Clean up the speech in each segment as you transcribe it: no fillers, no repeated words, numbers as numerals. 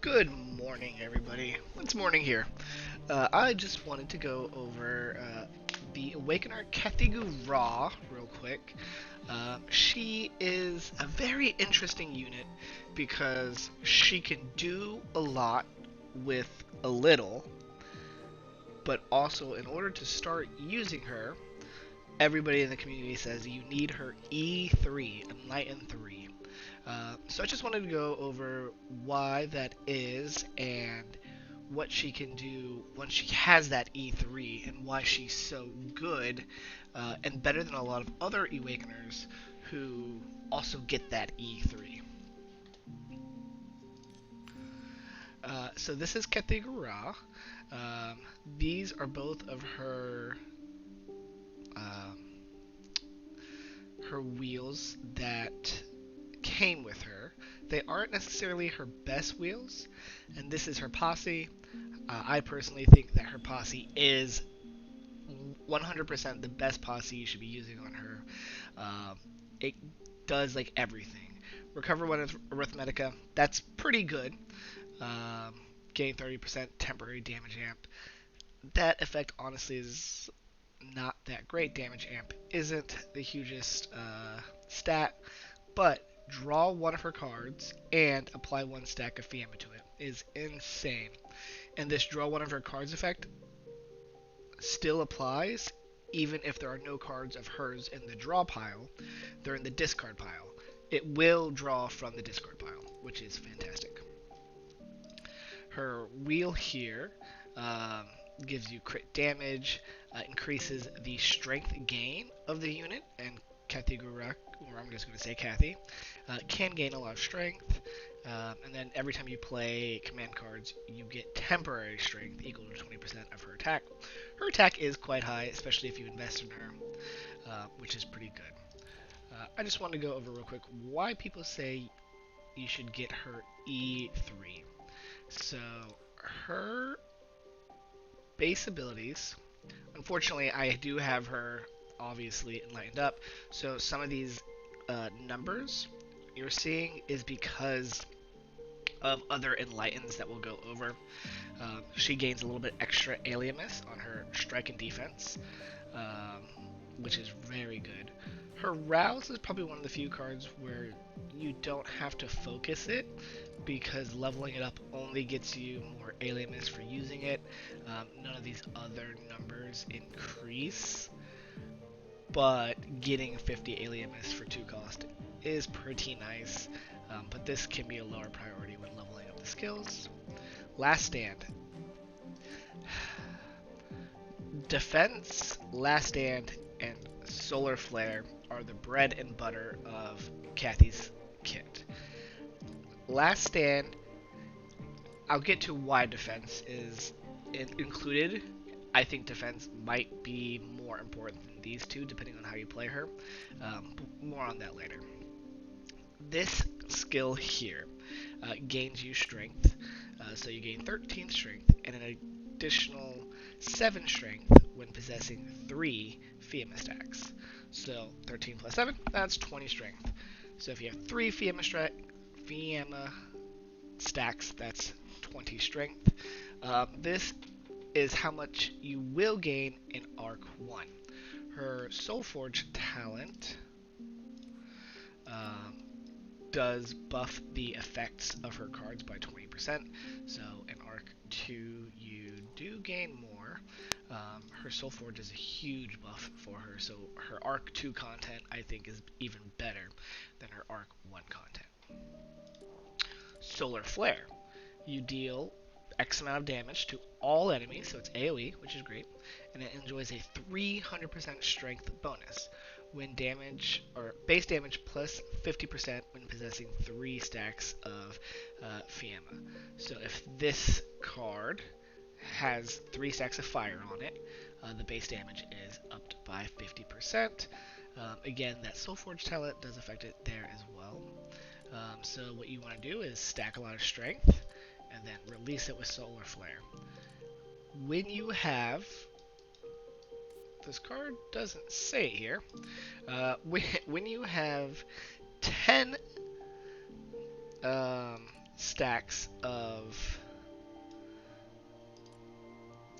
Good morning, everybody. It's morning here. I just wanted to go over the Awakener Kathigu-Ra real quick. She is a very interesting unit because she can do a lot with a little, but also in order to start using her, everybody in the community says you need her E3, Enlighten 3. So I just wanted to go over why that is and what she can do once she has that E3 and why she's so good and better than a lot of other Awakeners who also get that E3. So this is Kathigu-Ra. Um, these are both of um, her wheels that came with her. They aren't necessarily her best wheels, and this is her posse. I personally think that her posse is 100% the best posse you should be using on her. It does like everything. Recover one arithmetica, that's pretty good. Um, Gain 30% temporary damage amp. That effect honestly is not that great. Damage amp isn't the hugest stat, but draw one of her cards and apply one stack of Fiamma to it is insane. And this draw one of her cards effect still applies even if there are no cards of hers in the draw pile. They're in the discard pile. It will draw from the discard pile, which is fantastic. Her wheel here gives you crit damage, increases the strength gain of the unit, and Kathigu-Ra, or I'm just going to say Kathy, can gain a lot of strength. And then every time you play command cards, you get temporary strength equal to 20% of her attack. Her attack is quite high, especially if you invest in her, which is pretty good. I just want to go over real quick why people say you should get her E3. So, her base abilities, unfortunately, I do have her obviously enlightened up, so some of these numbers you're seeing is because of other enlightens that we'll go over. She gains a little bit extra alienness on her strike and defense, um, which is very good. Her rouse is probably one of the few cards where you don't have to focus it because leveling it up only gets you more alienness for using it. None of these other numbers increase, but getting 50 alienness for 2 cost is pretty nice. But this can be a lower priority when leveling up the skills. Last Stand. Defense, Last Stand, and Solar Flare are the bread and butter of Kathy's kit. Last Stand, I'll get to why defense is included. I think defense might be more important than these two, depending on how you play her. More on that later. This skill here gains you strength, so you gain 13 strength and an additional 7 strength when possessing 3 Fiamma stacks. So 13 plus 7, that's 20 strength. So if you have 3 Fiamma stacks, that's 20 strength. This is how much you will gain in Arc 1. Her Soulforge talent um, does buff the effects of her cards by 20%. So in Arc 2, you do gain more. Her Soulforge is a huge buff for her, so her Arc 2 content, I think, is even better than her Arc 1 content. Solar Flare. You deal X amount of damage to all enemies, so it's AoE, which is great, and it enjoys a 300% strength bonus when damage or base damage plus 50% when possessing 3 stacks of Fiamma. So if this card has 3 stacks of fire on it, the base damage is upped by 50%. Again, that Soulforge talent does affect it there as well. So what you want to do is stack a lot of strength and then release it with Solar Flare. When you have, this card doesn't say it here, when you have 10 stacks of,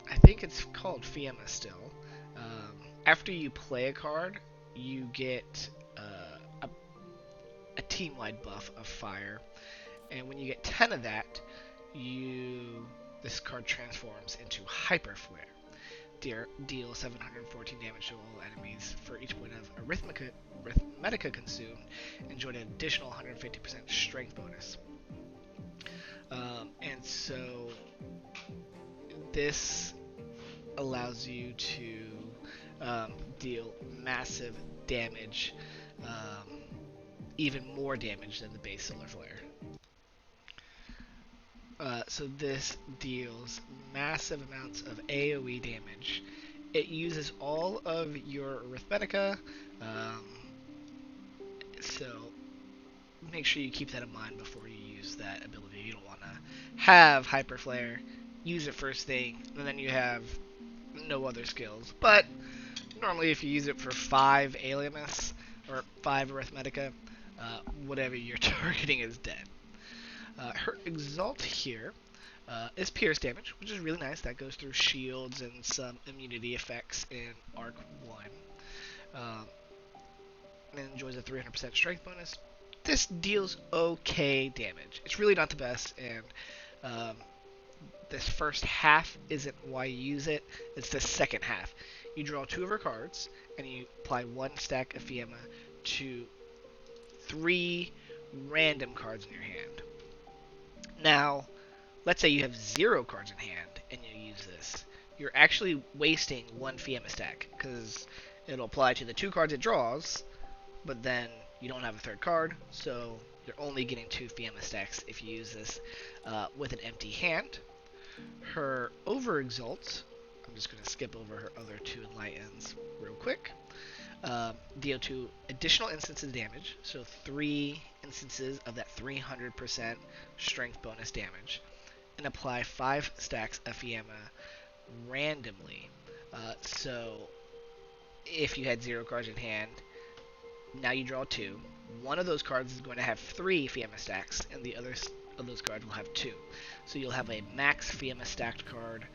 I think it's called Fiamma still. After you play a card, you get a team-wide buff of fire, and when you get 10 of that, this card transforms into Hyper Flare. Deal 714 damage to all enemies for each point of Arithmetica consumed, and enjoy an additional 150% strength bonus. And so this allows you to deal massive damage, even more damage than the base Solar Flare. So this deals massive amounts of AoE damage. It uses all of your Arithmetica, so make sure you keep that in mind before you use that ability. You don't want to have Hyper Flare, use it first thing, and then you have no other skills. But normally if you use it for 5 Alienus or 5 Arithmetica, whatever you're targeting is dead. Her Exalt here is Pierce damage, which is really nice. That goes through shields and some immunity effects in Arc 1. And enjoys a 300% strength bonus. This deals okay damage. It's really not the best, and this first half isn't why you use it. It's the second half. You draw 2 of her cards, and you apply 1 stack of Fiamma to 3 random cards in your hand. Now, let's say you have 0 cards in hand and you use this. You're actually wasting 1 Fiamma stack, because it'll apply to the 2 cards it draws, but then you don't have a 3rd card, so you're only getting 2 Fiamma stacks if you use this with an empty hand. Her Over-Exalt, I'm just going to skip over her other 2 Enlightens real quick. Deal 2 additional instances of damage, so 3 instances of that 300% strength bonus damage, and apply 5 stacks of Fiamma randomly. So if you had 0 cards in hand, now you draw 2. One of those cards is going to have 3 Fiamma stacks, and the other of those cards will have 2. So you'll have a max Fiamma stacked card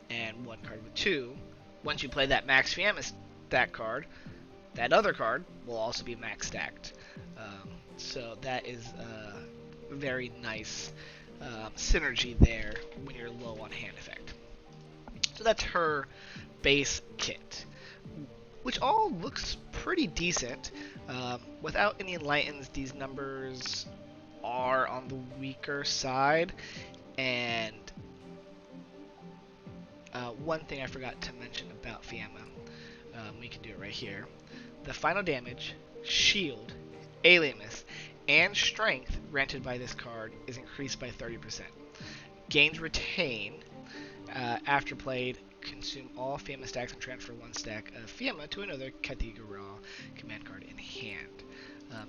and 1 card with 2. Once you play that max Fiamma stack card, that other card will also be max stacked. So that is a very nice synergy there when you're low on hand effect. So that's her base kit, which all looks pretty decent. Without any Enlightens, these numbers are on the weaker side. And one thing I forgot to mention about Fiamma, we can do it right here. The final damage, shield, alieness, and strength granted by this card is increased by 30%. Gains retain after played, consume all Fiamma stacks and transfer 1 stack of Fiamma to another Kathigu-Ra command card in hand.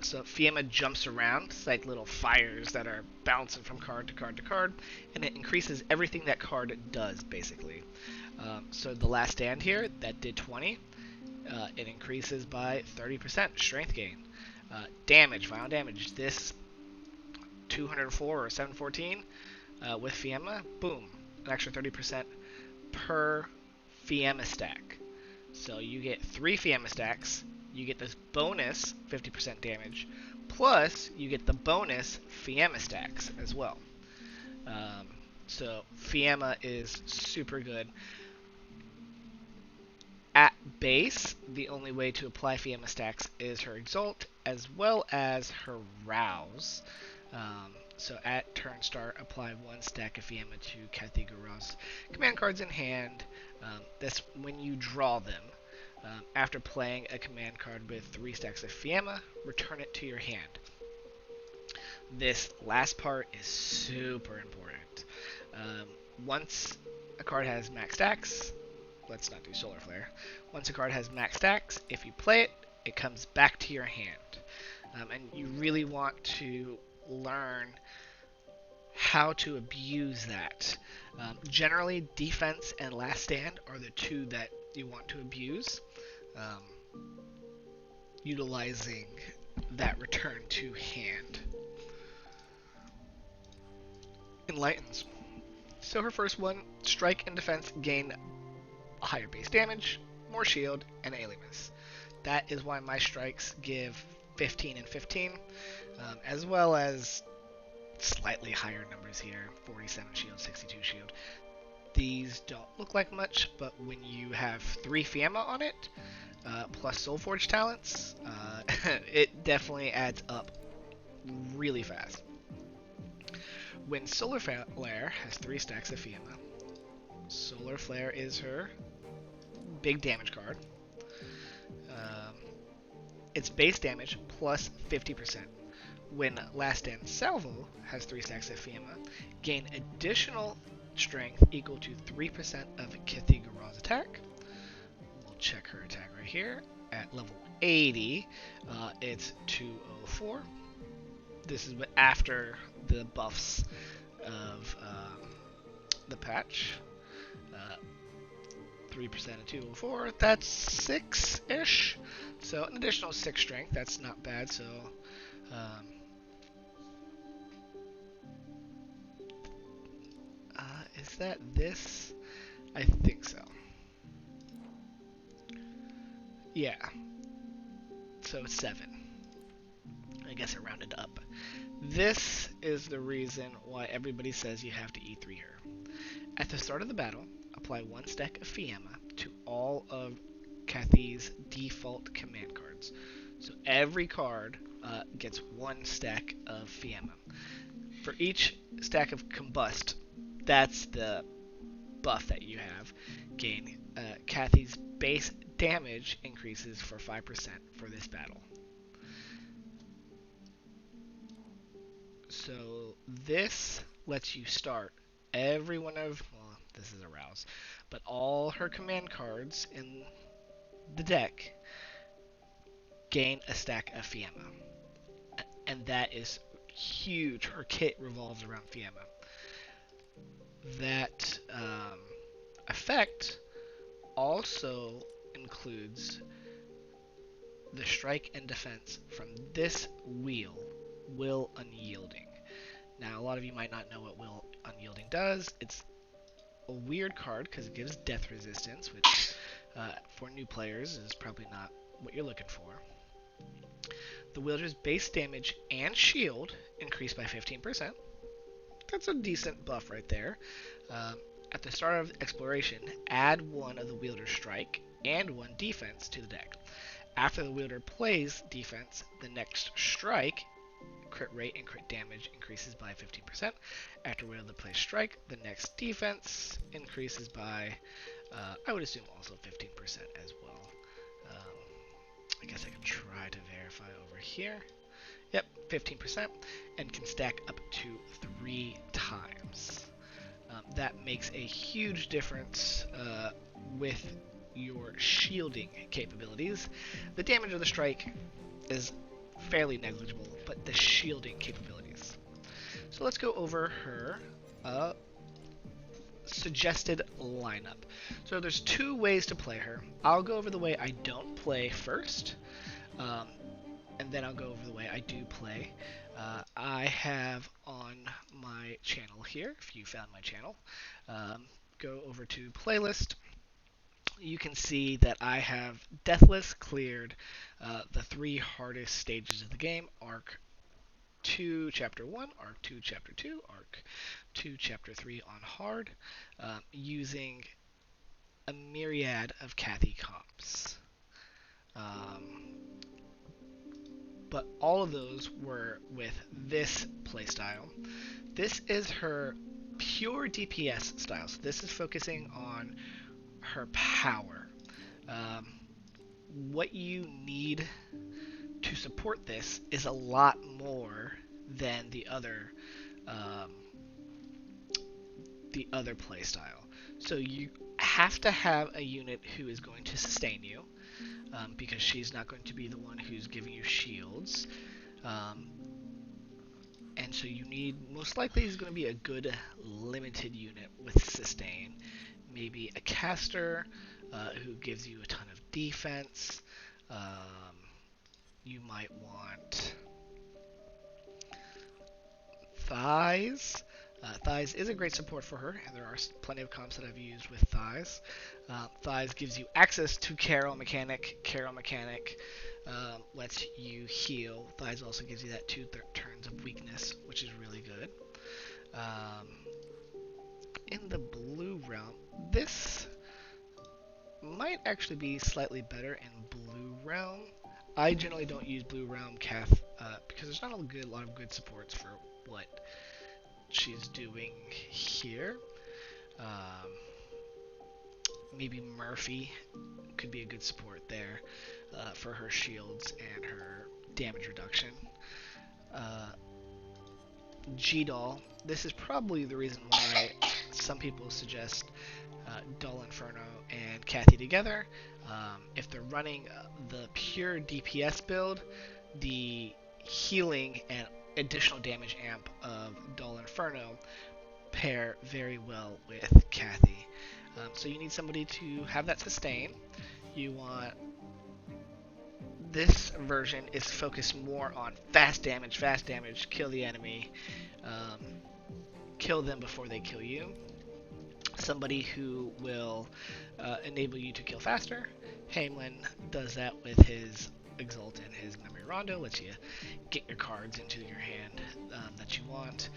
So Fiamma jumps around. It's like little fires that are bouncing from card to card to card, and it increases everything that card does, basically. So the last stand here, that did 20. It increases by 30% strength gain. Damage, final damage. This 204 or 714 with Fiamma, boom, an extra 30% per Fiamma stack. So you get 3 Fiamma stacks, you get this bonus 50% damage, plus you get the bonus Fiamma stacks as well. So Fiamma is super good. At base, the only way to apply Fiamma stacks is her Exalt, as well as her Rouse. So at turn start, apply 1 stack of Fiamma to Kathigu-Ra's command cards in hand. That's when you draw them. After playing a command card with 3 stacks of Fiamma, return it to your hand. This last part is super important. Once a card has max stacks, let's not do Solar Flare. Once a card has max stacks, if you play it, it comes back to your hand. And you really want to learn how to abuse that. Generally, defense and last stand are the 2 that you want to abuse. Utilizing that return to hand. Enlightens. So her first one, strike and defense gain a higher base damage, more shield, and alias. That is why my strikes give 15 and 15, as well as slightly higher numbers here, 47 shield, 62 shield. These don't look like much, but when you have 3 Fiamma on it, plus Soulforge talents, it definitely adds up really fast. When Solar Flare has 3 stacks of Fiamma, Solar Flare is her big damage card. It's base damage plus 50%. When Last Stand Salvo has 3 stacks of Fiamma, gain additional strength equal to 3% of Kathigu-Ra's attack. We'll check her attack right here. At level 80, it's 204. This is after the buffs of the patch. 3% of 204, that's 6-ish. So an additional 6 strength, that's not bad. So is that this? I think so. Yeah. So it's 7. I guess I rounded up. This is the reason why everybody says you have to E3 her. At the start of the battle, apply 1 stack of Fiamma to all of Kathy's default command cards. So every card gets 1 stack of Fiamma. For each stack of Combust, that's the buff that you have. Gain Kathy's base damage increases for 5% for this battle. So this lets you start every one of, well, this is a rouse, but all her command cards in the deck gain a stack of Fiamma. And that is huge. Her kit revolves around Fiamma. That effect also includes the strike and defense from this wheel, Will Unyielding. Now, a lot of you might not know what Will Unyielding does. It's a weird card because it gives death resistance, which for new players is probably not what you're looking for. The wielder's base damage and shield increase by 15%. That's a decent buff right there. At the start of exploration, add 1 of the wielder's strike and 1 defense to the deck. After the wielder plays defense, the next strike, crit rate and crit damage increases by 15%. After wielder plays strike, the next defense increases by, I would assume also 15% as well. I guess I can try to verify over here. Yep, 15%, and can stack up to 3 times. That makes a huge difference with your shielding capabilities. The damage of the strike is fairly negligible, but the shielding capabilities. So let's go over her suggested lineup. So there's 2 ways to play her. I'll go over the way I don't play first, and then I'll go over the way I do play. I have on my channel here, if you found my channel, go over to playlist. You can see that I have Deathless cleared the 3 hardest stages of the game: Arc 2 Chapter 1, Arc 2 Chapter 2, Arc 2 Chapter 3 on hard, using a myriad of Kathy comps. But all of those were with this playstyle. This is her pure DPS style. So this is focusing on her power. What you need to support this is a lot more than the other playstyle. So you have to have a unit who is going to sustain you, because she's not going to be the one who's giving you shields. And so you need, most likely is going to be a good limited unit with sustain. Maybe a caster who gives you a ton of defense. You might want thighs. Thighs is a great support for her, and there are plenty of comps that I've used with Thighs. Thighs gives you access to Carol Mechanic. Carol Mechanic lets you heal. Thighs also gives you that 2 turns of weakness, which is really good. In the blue realm, this might actually be slightly better in blue realm. I generally don't use blue realm Kath because there's not a lot of good supports for what she's doing here. Maybe Murphy could be a good support there for her shields and her damage reduction. G-Doll, this is probably the reason why some people suggest Dull Inferno and Kathy together. If they're running the pure DPS build, the healing and additional damage amp of Dull Inferno pair very well with Kathy. So you need somebody to have that sustain. You want this version is focused more on fast damage, kill the enemy, kill them before they kill you. Somebody who will enable you to kill faster. Hamlin does that with his Exalt and his Memory Rondo, lets you get your cards into your hand that you want.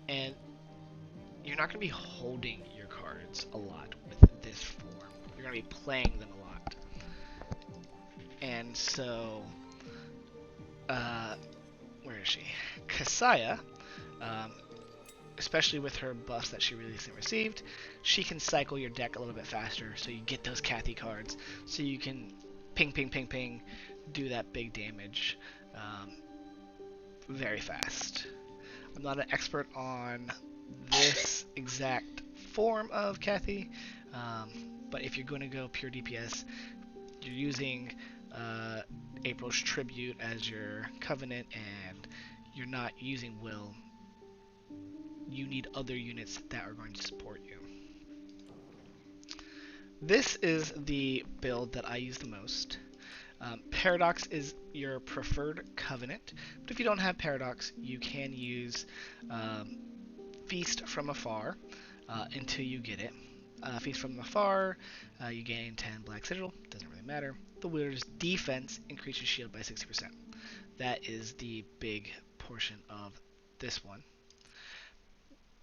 And you're not going to be holding your cards a lot with this form. You're going to be playing them a lot. And so, where is she? Kasaya, especially with her buffs that she recently received, she can cycle your deck a little bit faster, so you get those Kathy cards, so you can ping, ping, ping, ping, do that big damage very fast. I'm not an expert on this exact form of Kathy, but if you're going to go pure DPS, you're using April's Tribute as your Covenant, and you're not using Will. You need other units that are going to support you. This is the build that I use the most. Paradox is your preferred Covenant, but if you don't have Paradox, you can use Feast from Afar until you get it. Feast from Afar, you gain 10 Black Sigil, doesn't really matter. The wielder's defense increases shield by 60%. That is the big portion of this one.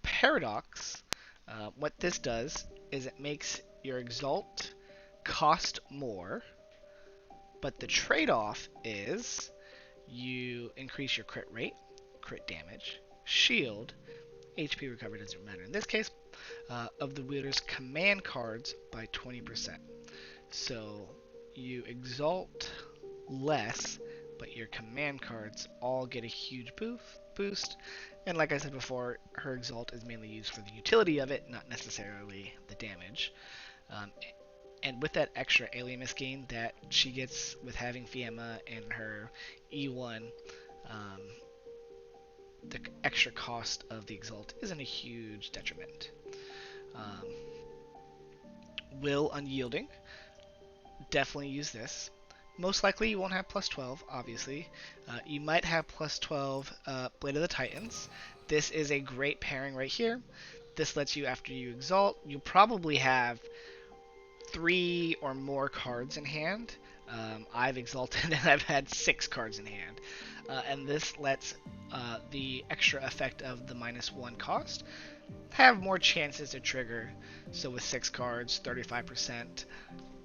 Paradox, what this does is it makes your Exalt cost more, but the trade-off is you increase your crit rate, crit damage, shield, HP recovery doesn't matter in this case, of the wielder's command cards by 20%. So you Exalt less, but your command cards all get a huge boost. And like I said before, her Exalt is mainly used for the utility of it, not necessarily the damage. And with that extra Aliamus gain that she gets with having Fiamma and her E1, the extra cost of the Exalt isn't a huge detriment. Will Unyielding, definitely use this. Most likely you won't have plus 12, obviously. You might have plus 12 Blade of the Titans. This is a great pairing right here. This lets you, after you Exalt, you probably have 3 or more cards in hand. I've Exalted and I've had 6 cards in hand. And this lets the extra effect of the -1 cost have more chances to trigger. So with 6 cards, 35%,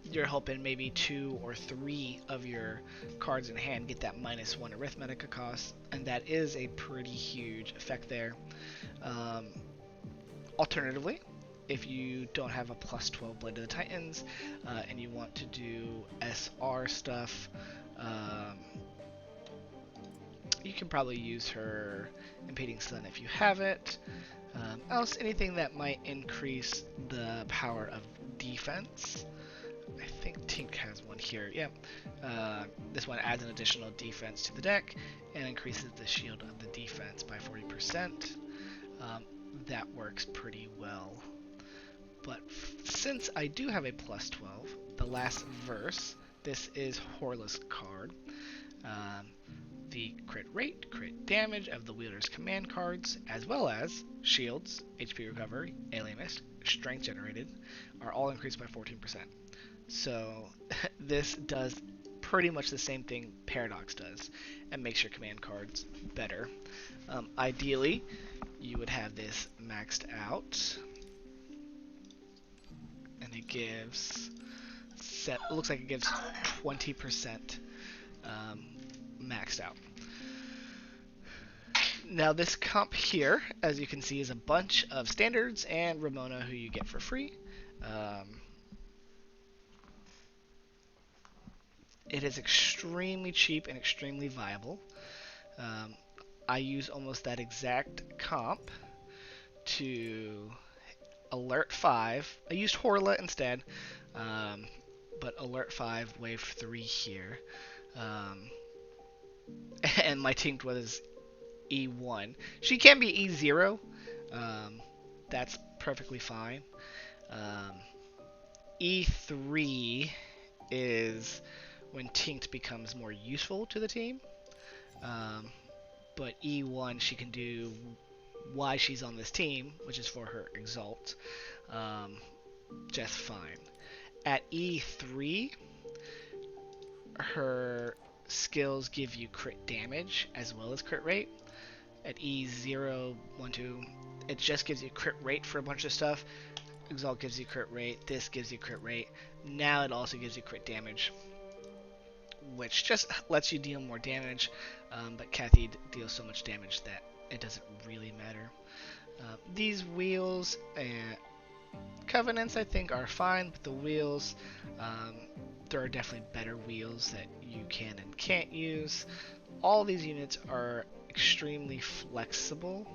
you're hoping maybe 2 or 3 of your cards in hand get that -1 arithmetic cost, and that is a pretty huge effect there. Alternatively, if you don't have a plus 12 Blade of the Titans and you want to do SR stuff, you can probably use her Impeding Stun if you have it. Else, anything that might increase the power of defense. I think Tink has one here. Yep. This one adds an additional defense to the deck and increases the shield of the defense by 40%. That works pretty well. But since I do have a plus 12, the last verse, this is Horless card. the crit rate, crit damage of the wielder's command cards, as well as shields, HP recovery, alien mist, strength generated, are all increased by 14%. So this does pretty much the same thing Paradox does, and makes your command cards better. Ideally, you would have this maxed out, and it gives it looks like it gives 20% maxed out. Now this comp here, as you can see, is a bunch of standards and Ramona, who you get for free. It is extremely cheap and extremely viable. I use almost that exact comp to Alert 5. I used Horla instead, but Alert 5, Wave 3 here. And my Tinkt was E1. She can be E0. That's perfectly fine. E3 is when Tinkt becomes more useful to the team. But E1 she can do why she's on this team, which is for her Exalt, just fine. At E3, her skills give you crit damage as well as crit rate. At E0, 1, 2, it just gives you crit rate for a bunch of stuff. Exalt gives you crit rate, this gives you crit rate. Now it also gives you crit damage, which just lets you deal more damage, but Kathy deals so much damage that it doesn't really matter. These wheels and Covenants, I think, are fine, but the wheels, there are definitely better wheels that you can and can't use. All these units are extremely flexible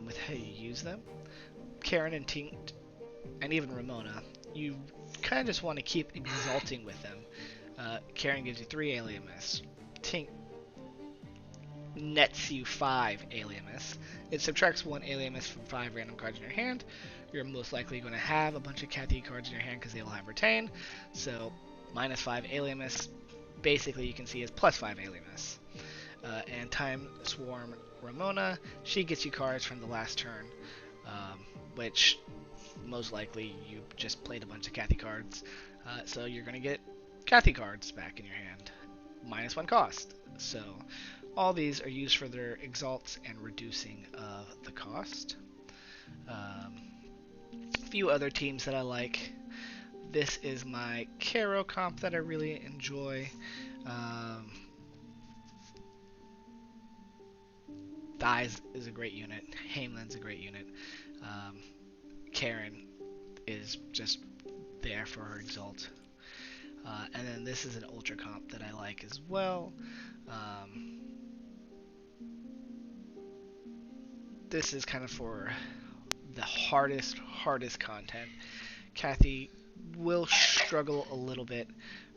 with how you use them. Karen and Tinkt, and even Ramona, you kind of just want to keep exalting with them. Karen gives you 3 alien miss. Tinkt nets you 5 alien miss. It subtracts 1 alien miss from 5 random cards in your hand. You're most likely going to have a bunch of Kathy cards in your hand because they will have retain. So minus 5 alien miss, basically you can see as plus 5 alien miss. And Time Swarm Ramona, she gets you cards from the last turn, which most likely you just played a bunch of Kathy cards. So you're going to get Kathy cards back in your hand, minus 1 cost. So all these are used for their exalts and reducing the cost. A few other teams that I like. This is my Caro comp that I really enjoy. Thighs is a great unit. Hamelin's a great unit. Karen is just there for her exalt. And then this is an ultra comp that I like as well. This is kind of for the hardest content. Kathy will struggle a little bit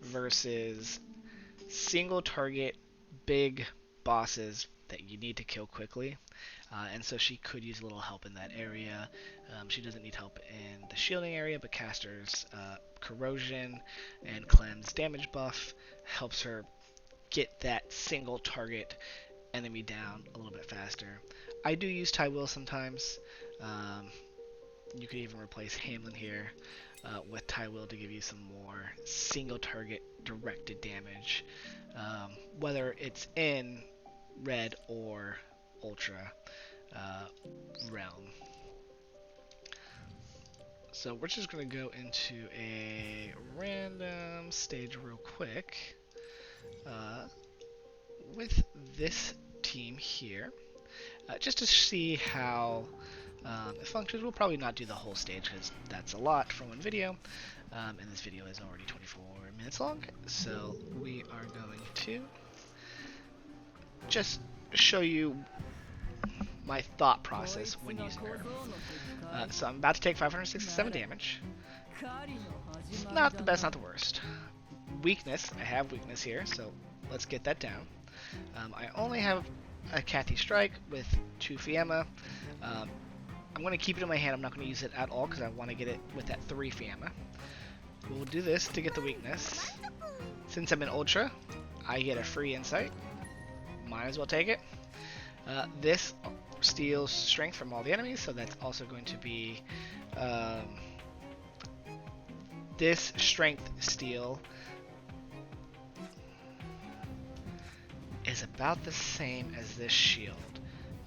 versus single target big bosses that you need to kill quickly, and so she could use a little help in that area. She doesn't need help in the shielding area, but Caster's corrosion and cleanse damage buff helps her get that single target enemy down a little bit faster. I do use Ty Will sometimes. You could even replace Hamlin here with Ty Will to give you some more single target directed damage, whether it's in red or ultra realm. So we're just going to go into a random stage real quick with this team here, just to see how it functions. We'll probably not do the whole stage because that's a lot for one video, and this video is already 24 minutes long, so we are going to just show you my thought process when using her. So I'm about to take 567 damage. It's not the best, not the worst. Weakness, I have weakness here, so let's get that down. I only have a Kathy Strike with 2 Fiamma. I'm going to keep it in my hand. I'm not going to use it at all because I want to get it with that 3 Fiamma. We'll do this to get the weakness. Since I'm in Ultra, I get a free Insight, might as well take it. This steals strength from all the enemies, so that's also going to be this strength steal is about the same as this shield.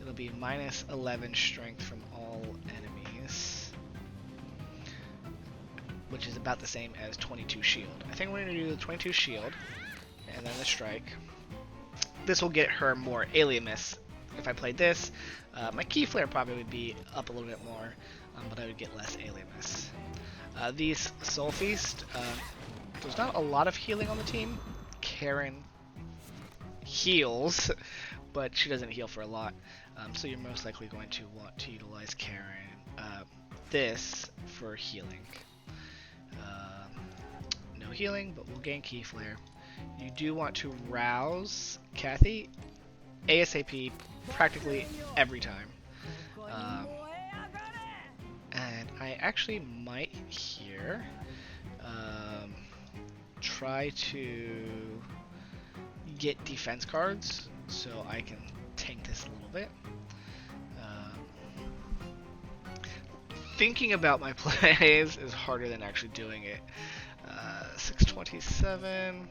It'll be minus 11 strength from all enemies, which is about the same as 22 shield. I think we're going to do the 22 shield and then the strike. This will get her more alias. If I played this, my key flare probably would be up a little bit more, but I would get less alias. These Soul Feast, there's not a lot of healing on the team. Karen heals, but she doesn't heal for a lot, so you're most likely going to want to utilize Karen this for healing. No healing, but we'll gain key flare. You do want to rouse Kathy ASAP practically every time. And I actually might here try to get defense cards so I can tank this a little bit. Thinking about my plays is harder than actually doing it. 627.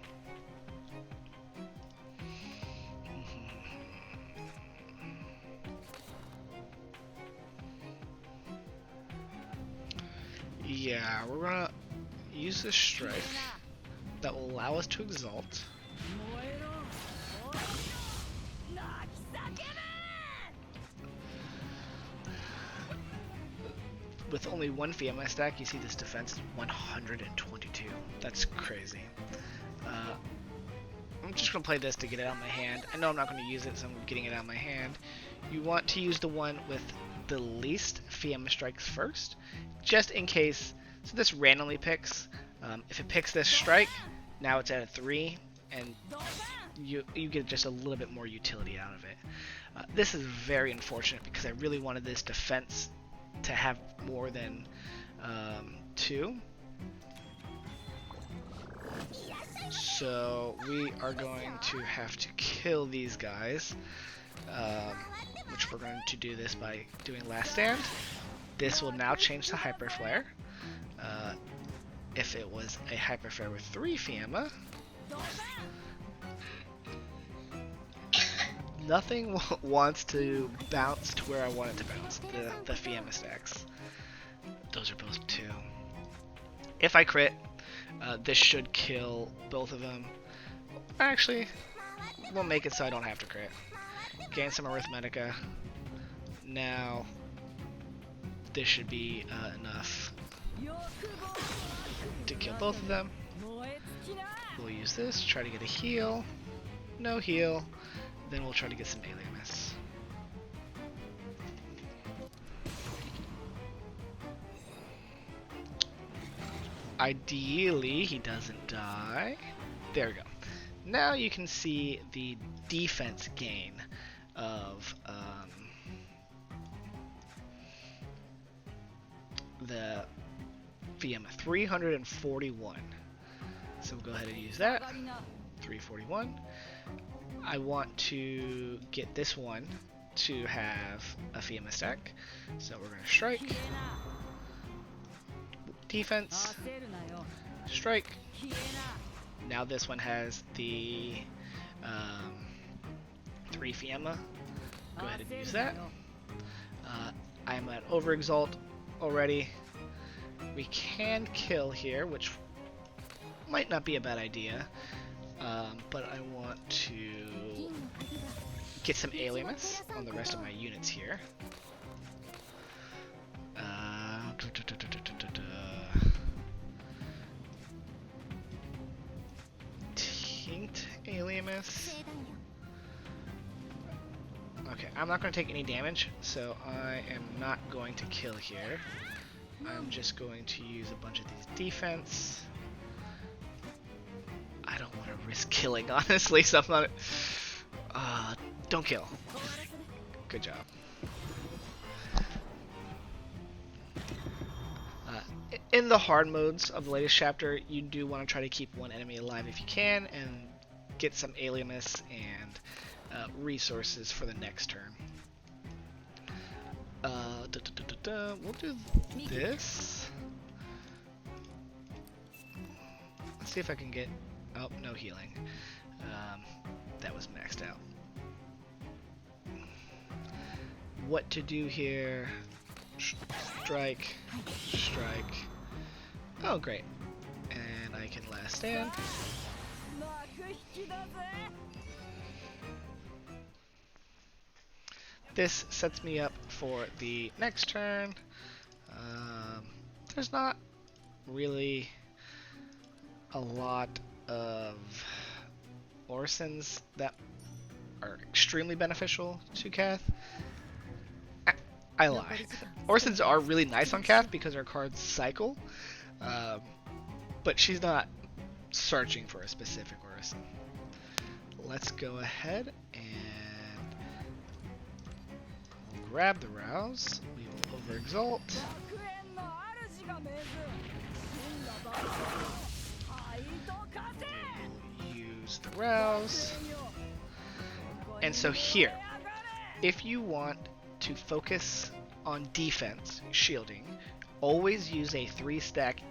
Yeah, we're gonna use this strike that will allow us to exalt. With only one Fiamma stack, you see this defense is 122. That's crazy. I'm just gonna play this to get it out of my hand. I know I'm not gonna use it, so I'm getting it out of my hand. You want to use the one with the least Fiamma strikes first, just in case. So this randomly picks. If it picks this strike, now it's at a 3, and you get just a little bit more utility out of it. This is very unfortunate because I really wanted this defense to have more than 2. So we are going to have to kill these guys, which we're going to do this by doing Last Stand. This will now change to Hyper Flare. If it was a Hyper Flare with 3 Fiamma, nothing wants to bounce to where I want it to bounce. The Fiamma stacks. Those are both 2. If I crit, this should kill both of them. Actually, we'll make it so I don't have to crit. Gain some Arithmetica. Now, this should be enough to kill both of them. We'll use this, try to get a heal. No heal. Then we'll try to get some alias. Ideally, he doesn't die. There we go. Now you can see the defense gain of the Fiamma, 341. So we'll go ahead and use that. 341. I want to get this one to have a Fiamma stack. So we're going to strike. Defense. Strike. Now this one has the 3 Fiamma. Go ahead and use that. I'm at Overexalt already. We can kill here, which might not be a bad idea. But I want to get some alias on the rest of my units here. Taint alias. Okay, I'm not going to take any damage, so I am not going to kill here. I'm just going to use a bunch of these defense. I don't want to risk killing, honestly, so I'm not... don't kill. Good job. In the hard modes of the latest chapter, you do want to try to keep one enemy alive if you can, and get some alias and resources for the next turn. We'll do this. Let's see if I can get... Oh, no healing. That was maxed out. What to do here? Strike. Strike. Oh, great. And I can last stand. This sets me up for the next turn. There's not really a lot of Orisons that are extremely beneficial to Kath. I lie. Orisons are really nice on Kath because her cards cycle, but she's not searching for a specific Orison. Let's go ahead and we'll grab the Rouse. We will overexalt. We'll use the Rouse. And so here, if you want to focus on defense, shielding, always use a 3-stack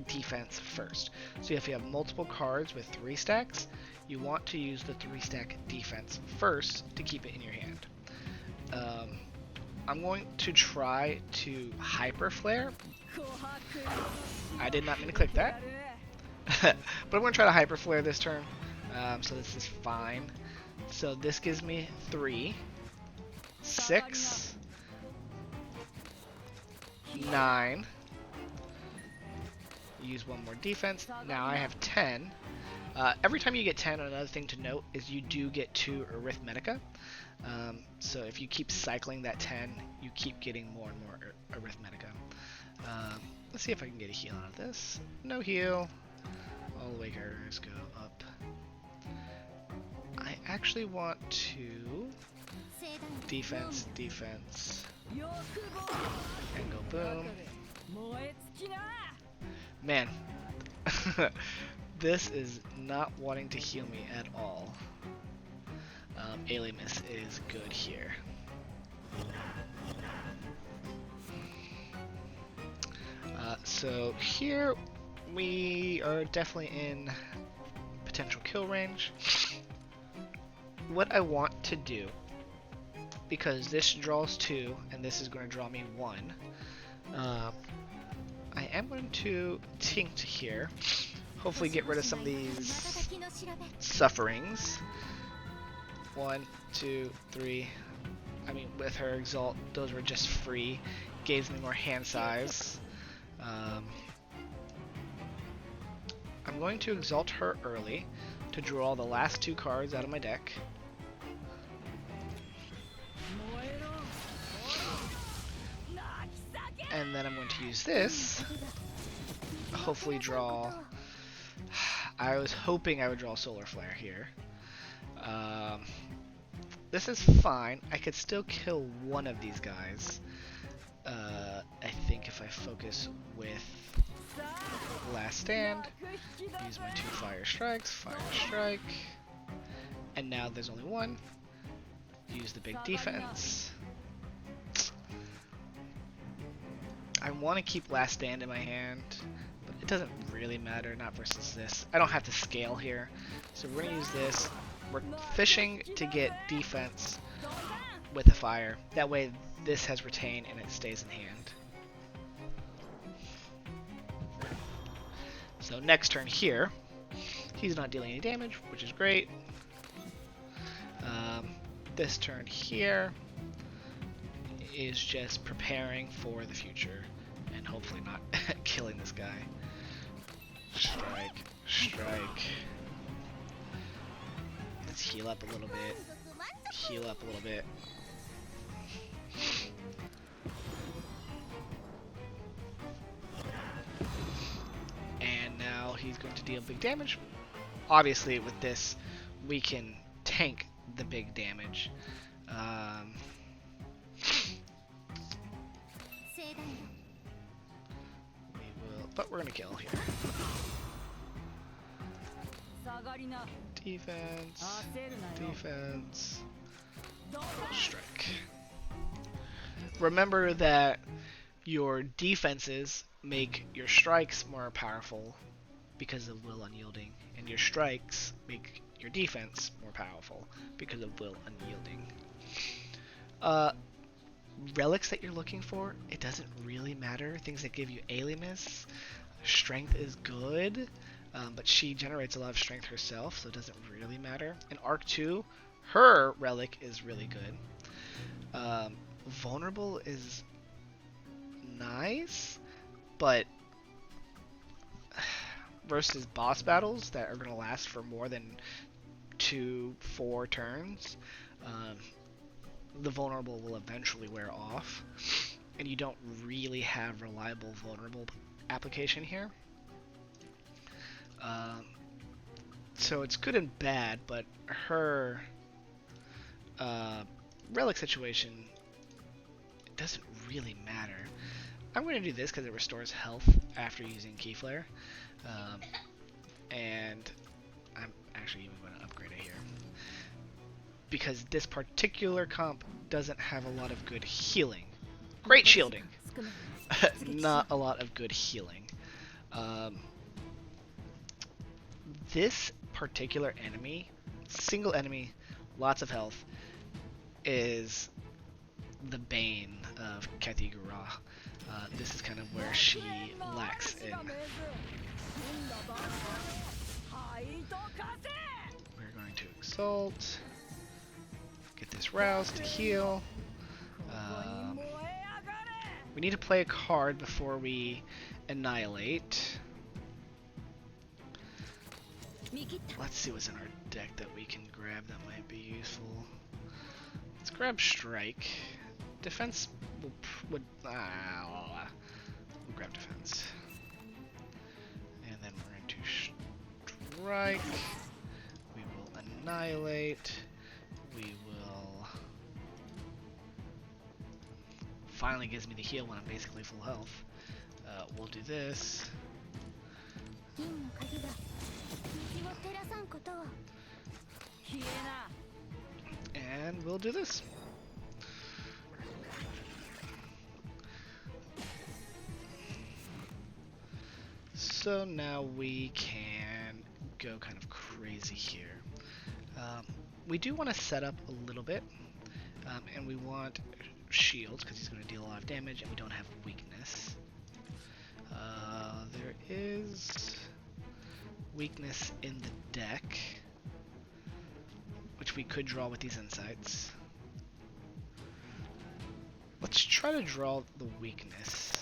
defense first. So if you have multiple cards with 3 stacks, you want to use the 3-stack defense first to keep it in your hand. I'm going to try to Hyper Flare. I did not mean to click that. But I'm going to try to Hyper Flare this turn. So this is fine. So this gives me 3, 6, 9. Use one more defense. Now I have 10. Every time you get 10, another thing to note is you do get 2 Arithmetica. So if you keep cycling that 10, you keep getting more and more Arithmetica. Let's see if I can get a heal out of this. No heal. All the way guards go up. I actually want to defense, defense, and go boom. Man, this is not wanting to heal me at all. Alimus is good here. So here we are definitely in potential kill range. What I want to do, because this draws 2 and this is going to draw me 1, I am going to Tinct here. Hopefully get rid of some of these sufferings. 1, 2, 3. I mean, with her Exalt, those were just free. Gave me more hand size. I'm going to Exalt her early to draw the last 2 cards out of my deck. And then I'm going to use this. Hopefully draw... I was hoping I would draw Solar Flare here. This is fine. I could still kill one of these guys. I think if I focus with Last Stand, use my 2 Fire Strikes, Fire Strike, and now there's only 1. Use the big defense. I want to keep Last Stand in my hand, but it doesn't really matter, not versus this. I don't have to scale here, so we're going to use this. We're fishing to get defense with a fire. That way this has retain and it stays in hand. So next turn here, he's not dealing any damage, which is great. This turn here is just preparing for the future and hopefully not killing this guy. Strike, strike. Let's heal up a little bit. Heal up a little bit. And now he's going to deal big damage. Obviously with this we can tank the big damage. But we're gonna kill here. Defense. Defense. Strike. Remember that your defenses make your strikes more powerful because of Will Unyielding, and your strikes make your defense more powerful because of Will Unyielding. Relics that you're looking for, it doesn't really matter. Things that give you Alimus, strength is good, but she generates a lot of strength herself, so it doesn't really matter. In Arc 2, her relic is really good. Vulnerable is nice, but versus boss battles that are going to last for more than 2-4 turns, the vulnerable will eventually wear off, and you don't really have reliable vulnerable application here. So it's good and bad, but her relic situation, it doesn't really matter. I'm going to do this because it restores health after using Keyflare, and I'm actually even going to upgrade it here, because this particular comp doesn't have a lot of good healing. Great shielding, not a lot of good healing. This particular enemy, single enemy, lots of health, is the bane of Kathigu-Ra. This is kind of where she lacks in. We're going to exalt. Get this rouse to heal. We need to play a card before we annihilate. Let's see what's in our deck that we can grab that might be useful. Let's grab Strike. Defense would we'll grab Defense. And then we're going to Strike. We will Annihilate. We will... Finally gives me the heal when I'm basically full health. We'll do this. And we'll do this. So now we can go kind of crazy here. We do want to set up a little bit, and we want shields because he's going to deal a lot of damage, and we don't have weakness. There is weakness in the deck, which we could draw with these insights. Let's try to draw the weakness.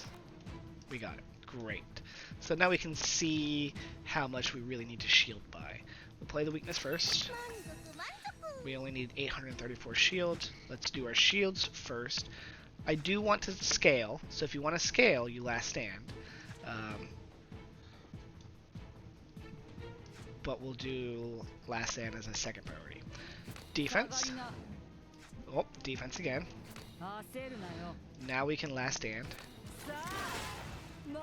We got it. Great. So now we can see how much we really need to shield by. We'll play the weakness first. We only need 834 shields. Let's do our shields first. I do want to scale, so if you want to scale, you last stand. But we'll do last stand as a second priority. Defense. Oh, defense again. Now we can last stand.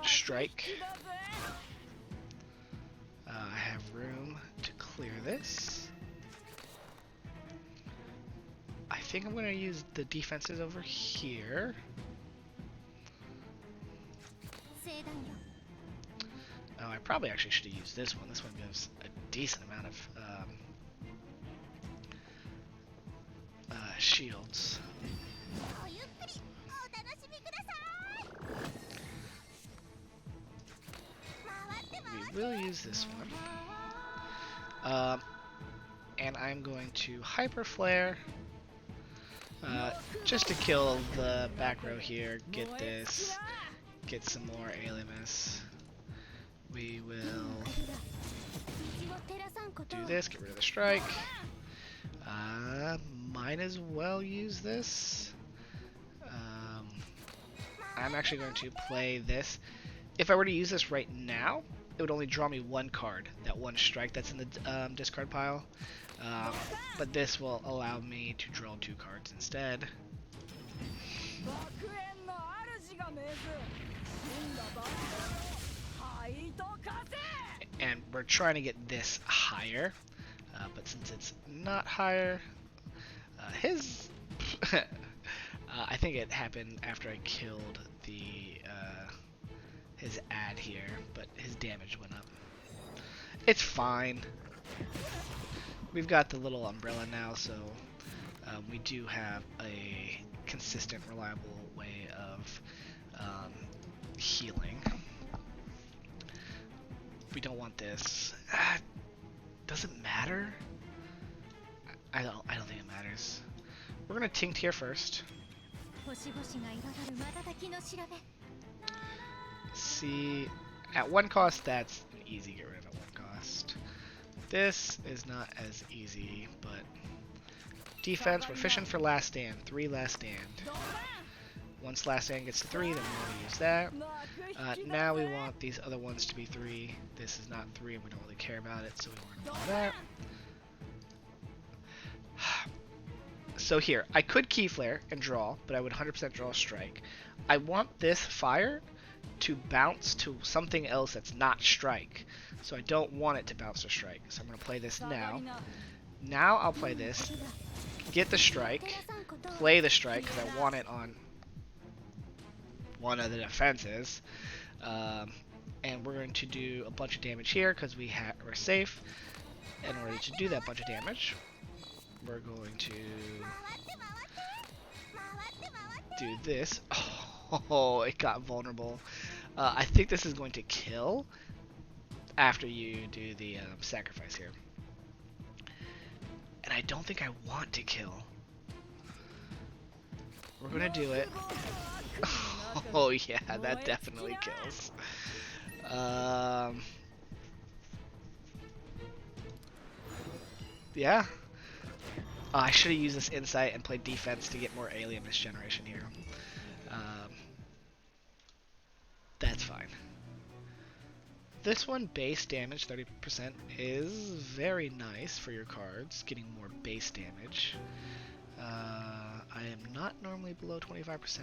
Strike. I have room to clear this. I think I'm going to use the defenses over here. Oh, I probably actually should have used this one. This one gives a decent amount of shields. We will use this one. And I'm going to Hyper Flare. Just to kill the back row here, get this, get some more Alimus. We will do this, get rid of the strike. Might as well use this. I'm actually going to play this. If I were to use this right now, it would only draw me one card, that one strike that's in the discard pile. But this will allow me to draw 2 cards instead. and we're trying to get this higher, but since it's not higher, his I think it happened after I killed the his ad here, but his damage went up. It's fine. We've got the little umbrella now, so we do have a consistent, reliable way of healing. We don't want this. Does it matter? I don't think it matters. We're gonna tinct here first. See, at one cost, that's an easy get rid of at one cost. This is not as easy, but defense, we're fishing for last stand. 3 last stand. Once last stand gets to 3, then we want to use that. Now we want these other ones to be 3. This is not 3, and we don't really care about it, so we want to do that. So here, I could key flare and draw, but I would 100% draw strike. I want this fire to bounce to something else that's not strike. So I don't want it to bounce to strike. So I'm going to play this now. Now I'll play this, get the strike, play the strike because I want it on one of the defenses. And we're going to do a bunch of damage here because we're safe. In order to do that bunch of damage, we're going to do this. Oh, it got vulnerable. I think this is going to kill after you do the sacrifice here. And I don't think I want to kill. We're gonna do it. Oh yeah, that definitely kills. Yeah. I should have used this insight and played defense to get more alien misgeneration here. That's fine. This one, base damage 30%, is very nice for your cards, getting more base damage. I am not normally below 25%.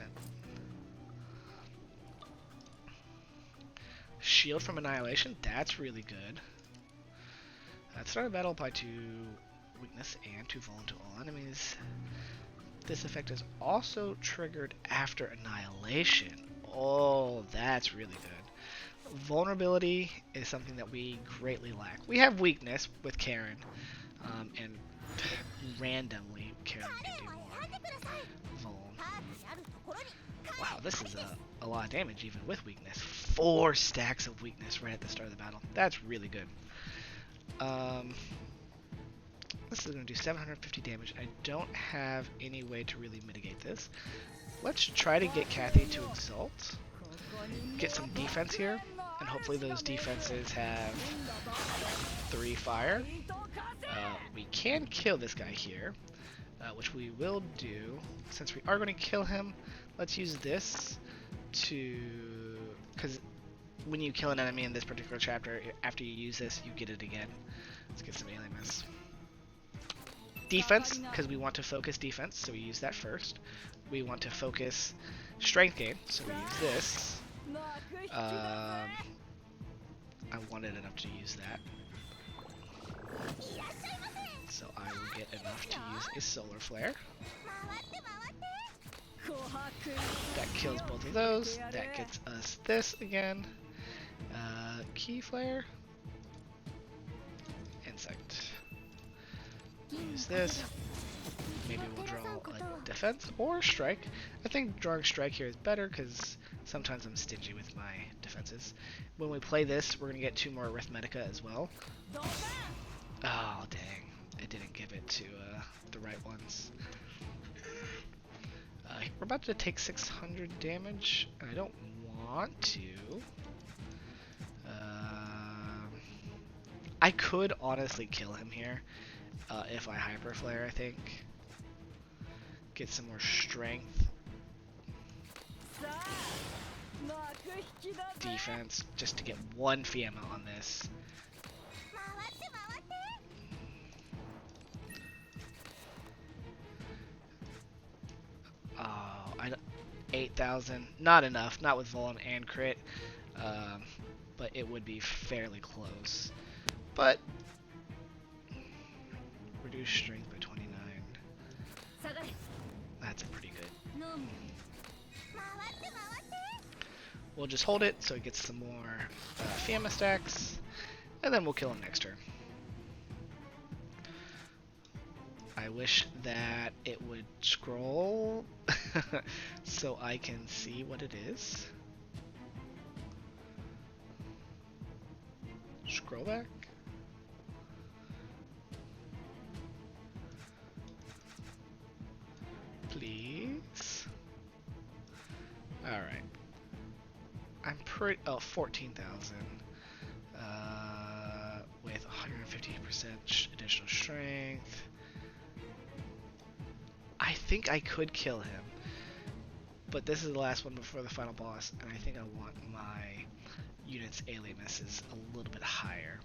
Shield from Annihilation, that's really good. Start a battle apply to weakness and to vuln to all enemies. This effect is also triggered after Annihilation. Oh, that's really good. Vulnerability is something that we greatly lack. We have weakness with Karen, and randomly Karen can do more vuln. Wow, this is a lot of damage even with weakness. 4 stacks of weakness right at the start of the battle. That's really good. This is going to do 750 damage. I don't have any way to really mitigate this. Let's try to get Kathy to exalt. Get some defense here. And hopefully those defenses have 3 fire. We can kill this guy here, which we will do. Since we are going to kill him, let's use this to... Because when you kill an enemy in this particular chapter, after you use this, you get it again. Let's get some alien miss. Defense, because we want to focus defense, so we use that first. We want to focus strength gain, so we use this. I wanted enough to use that. So I will get enough to use a solar flare. That kills both of those. That gets us this again. Key flare. Insect. Use this. Maybe we'll draw a defense or strike. I think drawing strike here is better because sometimes I'm stingy with my defenses. When we play this, we're going to get 2 more Arithmetica as well. Oh, dang. I didn't give it to the right ones. We're about to take 600 damage, and I don't want to. I could honestly kill him here if I Hyper Flare, I think. Get some more strength. Defense, just to get 1 Fiamma on this. Oh, 8,000. Not enough. Not with Vuln and crit. but it would be fairly close. But reduce strength by 29. That's pretty good. We'll just hold it so it gets some more Fiamma stacks, and then we'll kill him next turn. I wish that it would scroll so I can see what it is. Scroll back. Please. Alright. I'm pretty... Oh, 14,000. With 150% additional strength. I think I could kill him. But this is the last one before the final boss, and I think I want my unit's aliases a little bit higher.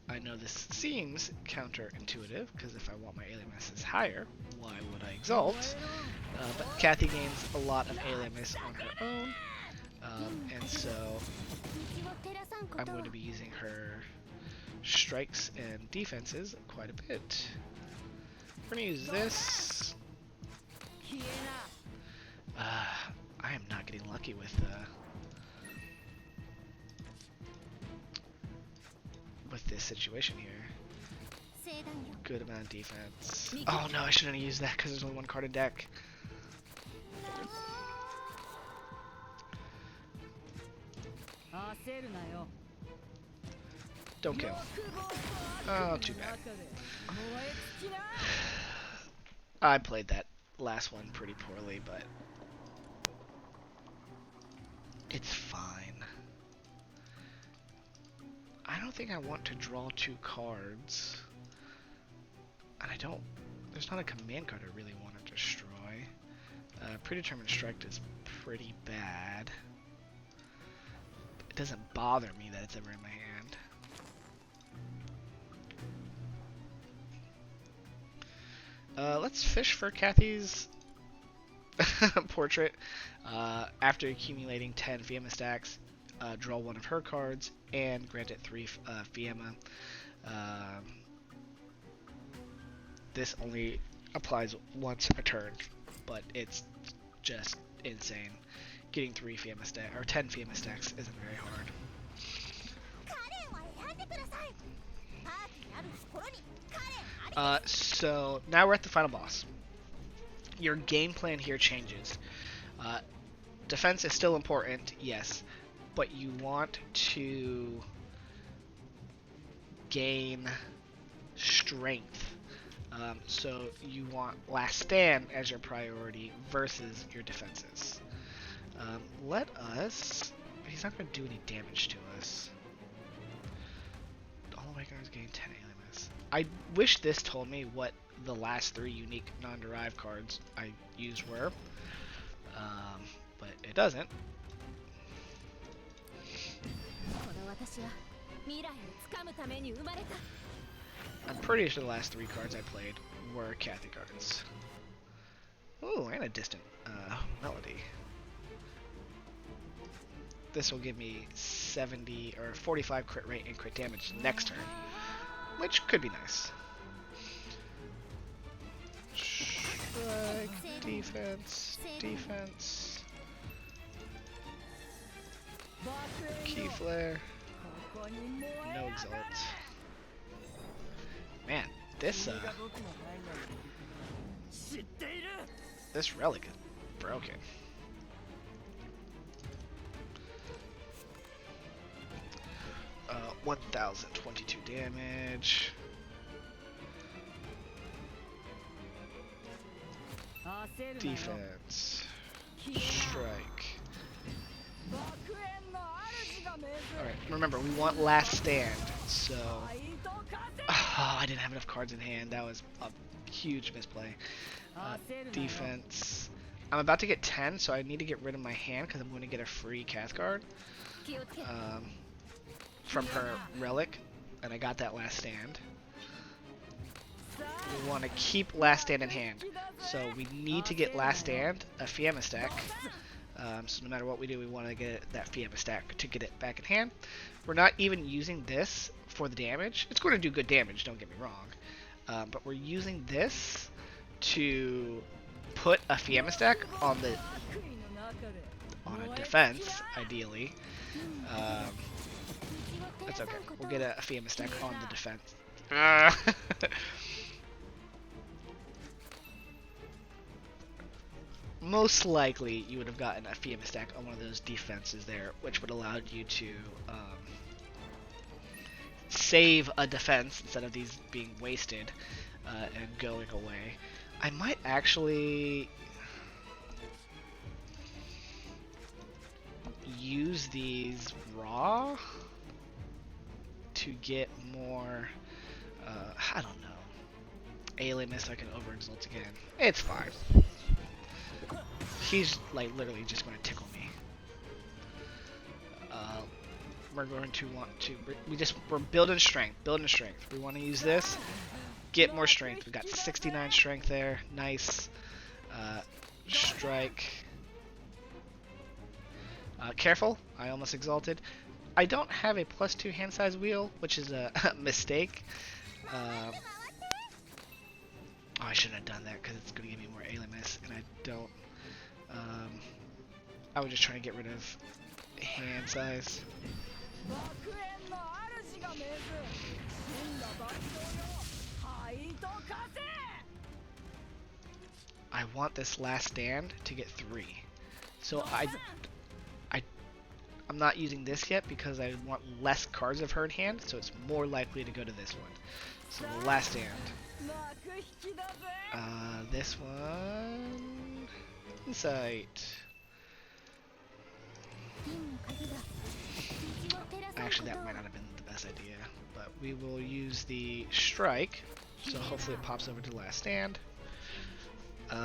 I know this seems counterintuitive, because if I want my aliases higher, why would I exalt? But Kathy gains a lot of aliases on her own, and so I'm going to be using her strikes and defenses quite a bit. We're going to use this. I am not getting lucky with this situation here. Good amount of defense. Oh no, I shouldn't have used that because there's only one card in deck. Don't kill. Oh, too bad. I played that last one pretty poorly, but it's fine. I don't think I want to draw 2 cards. And I don't... There's not a command card I really want to destroy. Predetermined Strike is pretty bad. It doesn't bother me that it's ever in my hand. Let's fish for Kathy's portrait. After accumulating 10 Fiamma stacks, draw one of her cards and grant it 3 Fiamma. This only applies once a turn, but it's just insane. Getting 3 Fiamma stacks or 10 Fiamma stacks isn't very hard. So now we're at the final boss. Your game plan here changes. Defense is still important, yes, but you want to gain strength. So you want Last Stand as your priority versus your defenses. Let us... He's not going to do any damage to us. All Awakeners gain 10 aliases. I wish this told me what the last 3 unique non-derived cards I used were. But it doesn't. I'm pretty sure the last 3 cards I played were Kathy cards. Ooh, and a distant melody. This will give me 70 or 45 crit rate and crit damage next turn, which could be nice. Strike, defense, defense. Key flare. No exalt. Man, this relic is broken. Uh, 1,022 damage. Defense. Strike. Alright, remember, we want Last Stand, so... Oh, I didn't have enough cards in hand. That was a huge misplay. Defense. I'm about to get 10, so I need to get rid of my hand because I'm going to get a free Cathcard from her relic, and I got that Last Stand. We want to keep Last Stand in hand, so we need to get Last Stand, a Fiamma stack, So no matter what we do, we want to get that Fiamma stack to get it back in hand. We're not even using this for the damage. It's going to do good damage, don't get me wrong. But we're using this to put a Fiamma stack on a defense, ideally. That's okay. We'll get a Fiamma stack on the defense. Most likely, you would have gotten a Fiamma stack on one of those defenses there, which would allow you to save a defense instead of these being wasted and going away. I might actually use these raw to get more, I don't know, alienness so I can overexalt again. It's fine. He's like literally just going to tickle me. We're going to want to, we're building strength, We want to use this, get more strength. We got 69 strength there, nice. Strike. Careful, I almost exalted. I don't have a +2 hand size wheel, which is a mistake. Oh, I shouldn't have done that because it's going to give me more alienness, and I don't. I was just trying to get rid of hand size. I want this last stand to get 3. So I'm not using this yet because I want less cards of her in hand, so it's more likely to go to this one. So the last stand. This one... Insight. Actually, that might not have been the best idea, but we will use the strike, so hopefully it pops over to the last stand. We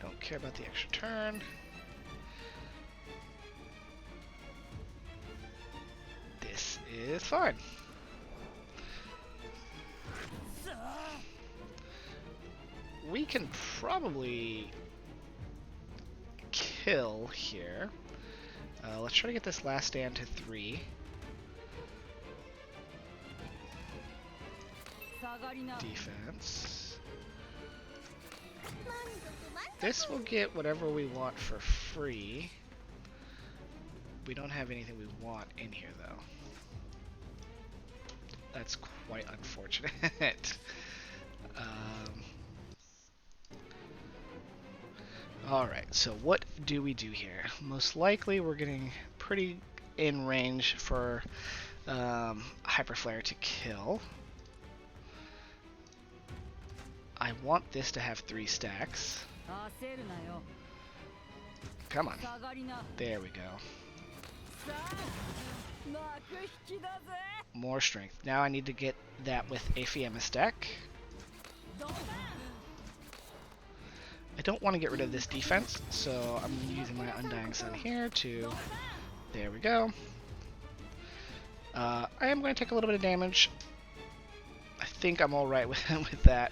don't care about the extra turn. This is fine. We can probably kill here. Let's try to get this last stand to 3. Defense. This will get whatever we want for free. We don't have anything we want in here, though. That's quite unfortunate. Alright, so what do we do here? Most likely we're getting pretty in range for Hyper Flare to kill. I want this to have 3 stacks. Come on. There we go. More strength. Now I need to get that with a Fiamma stack. I don't want to get rid of this defense, so I'm using my Undying Sun here to... There we go. I am going to take a little bit of damage. I think I'm alright with that.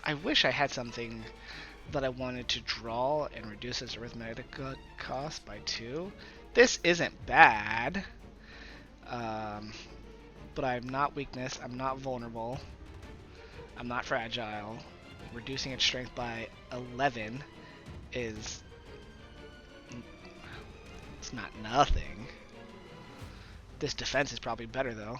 I wish I had something that I wanted to draw and reduce its arithmetic cost by 2. This isn't bad, but I'm not weakness, I'm not vulnerable, I'm not fragile. Reducing its strength by 11 is... it's not nothing. This defense is probably better, though.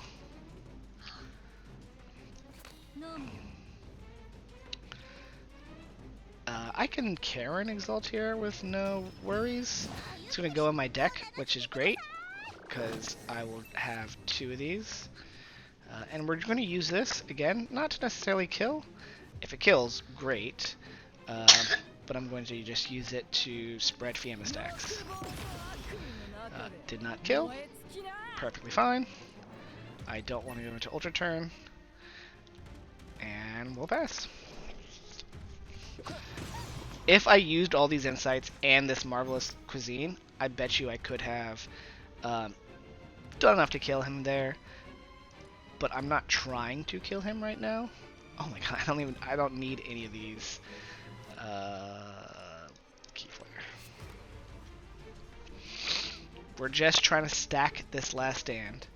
I can Karen Exalt here with no worries. It's going to go in my deck, which is great, because I will have 2 of these. And we're going to use this, again, not to necessarily kill. If it kills, great. But I'm going to just use it to spread Fiamma stacks. Did not kill. Perfectly fine. I don't want to go into Ultra Turn. And we'll pass. If I used all these insights and this marvelous cuisine, I bet you I could have done enough to kill him there. But I'm not trying to kill him right now. Oh my god, I don't need any of these. We're just trying to stack this last stand.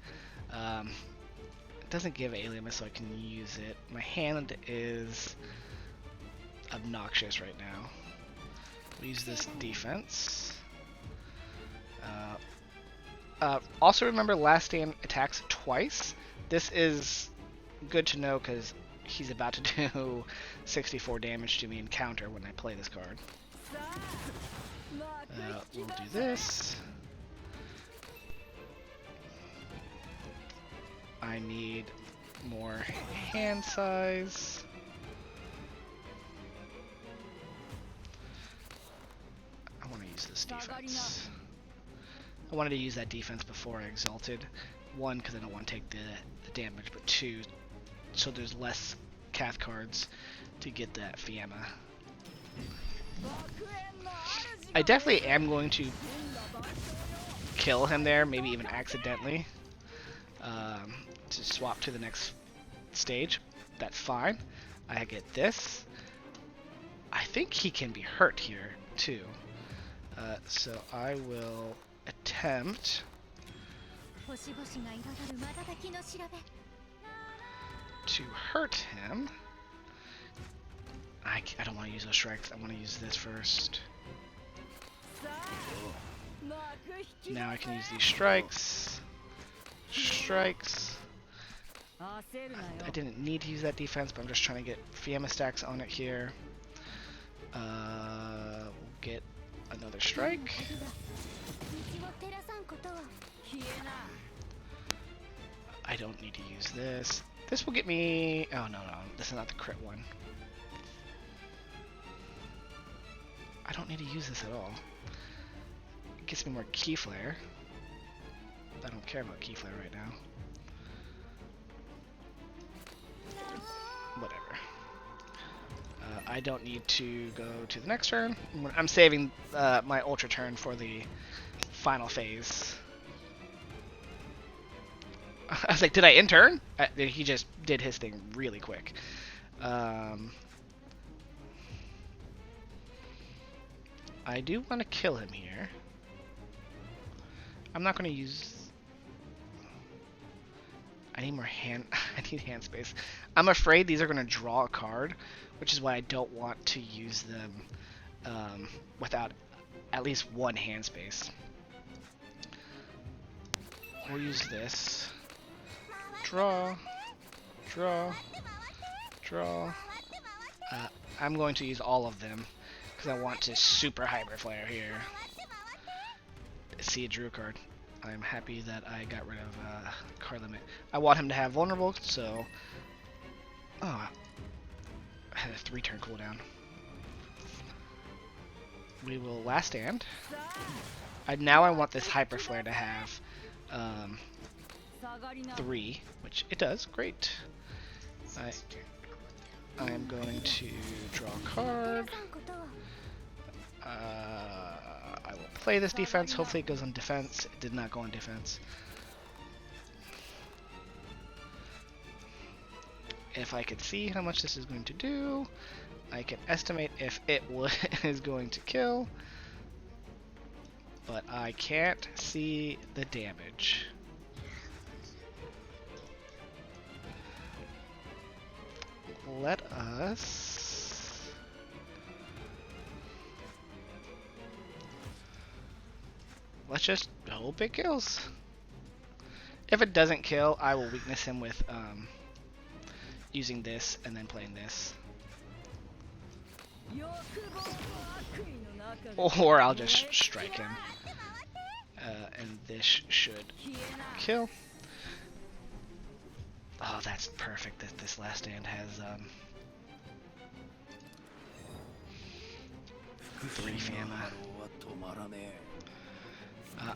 It doesn't give Alien, so I can use it. My hand is obnoxious right now. We'll use this defense. Also remember, last stand attacks twice. This is good to know because he's about to do 64 damage to me in counter when I play this card. We'll do this. I need more hand size. I want to use this defense. I wanted to use that defense before I exalted. One, because I don't want to take the damage, but two, so there's less Cath cards to get that Fiamma. I definitely am going to kill him there, maybe even accidentally, to swap to the next stage. That's fine. I get this. I think he can be hurt here too. So I will attempt to hurt him. I don't want to use those strikes. I want to use this first. Now I can use these strikes. Strikes. I didn't need to use that defense, but I'm just trying to get Fiamma stacks on it here. We'll get another strike. I don't need to use this. This will get me... Oh, no, this is not the crit one. I don't need to use this at all. It gets me more Key Flare. I don't care about Key Flare right now. Whatever. I don't need to go to the next turn. I'm saving my Ultra turn for the final phase. I was like, did I end turn? He just did his thing really quick. I do want to kill him here. I'm not going to use... I need more hand... I need hand space. I'm afraid these are going to draw a card, which is why I don't want to use them without at least one hand space. We'll use this. Draw. Draw. Draw. I'm going to use all of them because I want to super hyper flare here. See a Drew card. I'm happy that I got rid of card limit. I want him to have vulnerable, so... Oh, I had a 3-turn cooldown. We will last stand. Now I want this hyper flare to have 3, which it does. Great. I am going to draw a card. I will play this defense. Hopefully it goes on defense. It did not go on defense. If I could see how much this is going to do, I can estimate if it is going to kill. But I can't see the damage. Let us... Let's just hope it kills. If it doesn't kill, I will weakness him with using this and then playing this. Or I'll just strike him. And this should kill. Oh, that's perfect that this last stand has 3 Fiamma.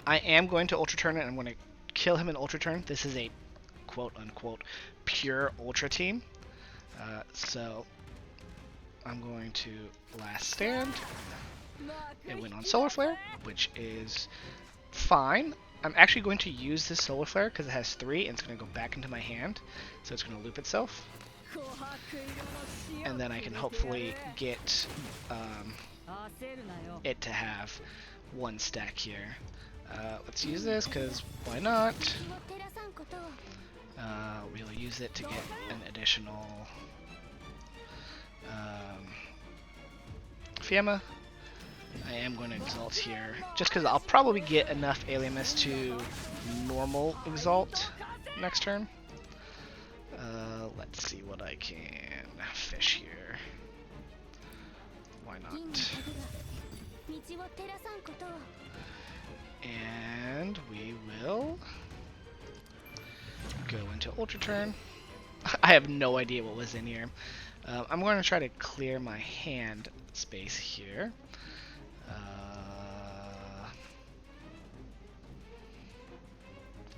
I am going to Ultra Turn it. I'm going to kill him in Ultra Turn. This is a quote-unquote pure Ultra team. So I'm going to last stand. It went on Solar Flare, which is fine. I'm actually going to use this Solar Flare because it has 3 and it's going to go back into my hand. So it's going to loop itself. And then I can hopefully get it to have 1 stack here. Let's use this, because why not? We'll use it to get an additional Fiamma. I am going to exalt here, just because I'll probably get enough Aliamus to normal exalt next turn. Let's see what I can fish here. Why not? And we will go into Ultra Turn. I have no idea what was in here. I'm going to try to clear my hand space here.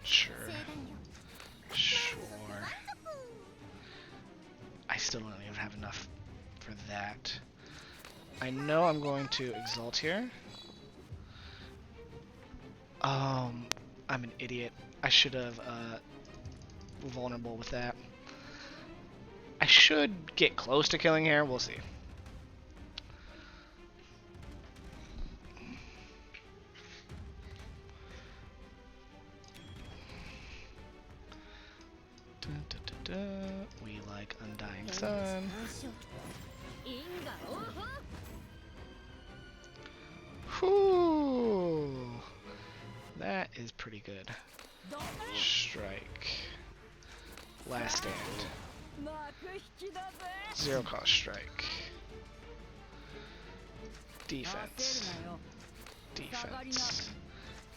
Sure. I still don't even have enough for that. I know I'm going to exalt here. I'm an idiot. I should have vulnerable with that. I should get close to killing here. We'll see. We like Undying Sun. Whew. That is pretty good. Strike. Last stand. Zero cost strike. Defense. Defense.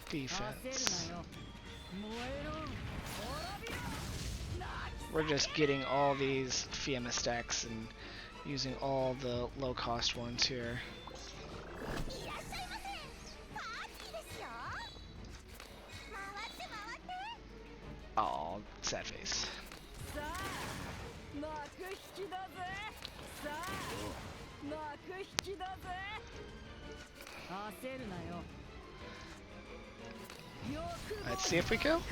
Defense. We're just getting all these Fiamma stacks and using all the low cost ones here. Oh, sad face. Let's see if we kill.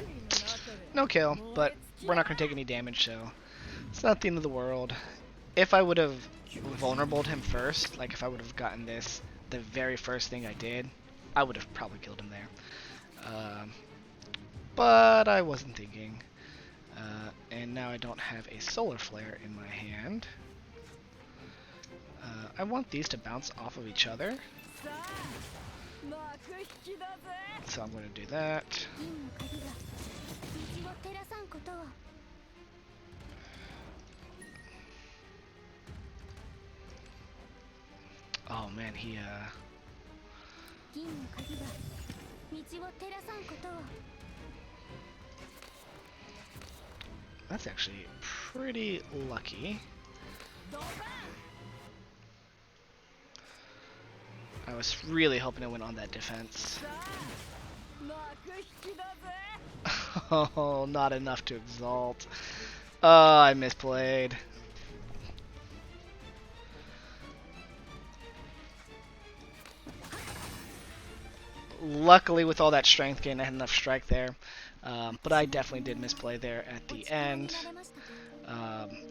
No kill, but we're not going to take any damage, so it's not the end of the world. If I would have vulnerabled him first, like if I would have gotten this the very first thing I did, I would have probably killed him there. But I wasn't thinking. And now I don't have a Solar Flare in my hand. I want these to bounce off of each other. So I'm going to do that. Oh man, he that's actually pretty lucky. I was really hoping it went on that defense. Oh, not enough to exalt. Oh, I misplayed. Luckily, with all that strength gain, I had enough strike there. But I definitely did misplay there at the end.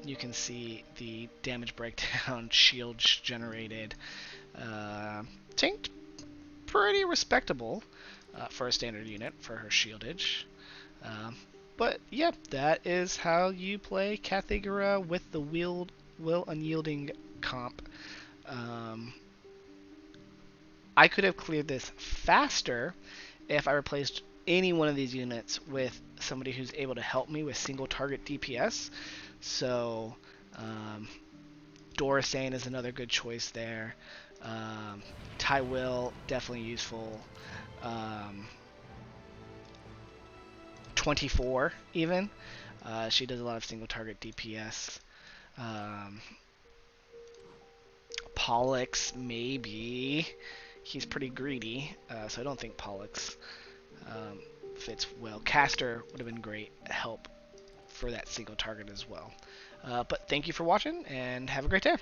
You can see the damage breakdown, shields generated. Tanked pretty respectable for a standard unit for her shieldage. But yep, that is how you play Kathigu-Ra with the Will Unyielding comp. I could have cleared this faster if I replaced any one of these units with somebody who's able to help me with single target DPS. So Dorisane is another good choice there. Ty Will, definitely useful. 24 even. She does a lot of single target DPS. Pollux, maybe. He's pretty greedy, so I don't think Pollux fits well. Caster would have been great help for that single target as well. But thank you for watching, and have a great day.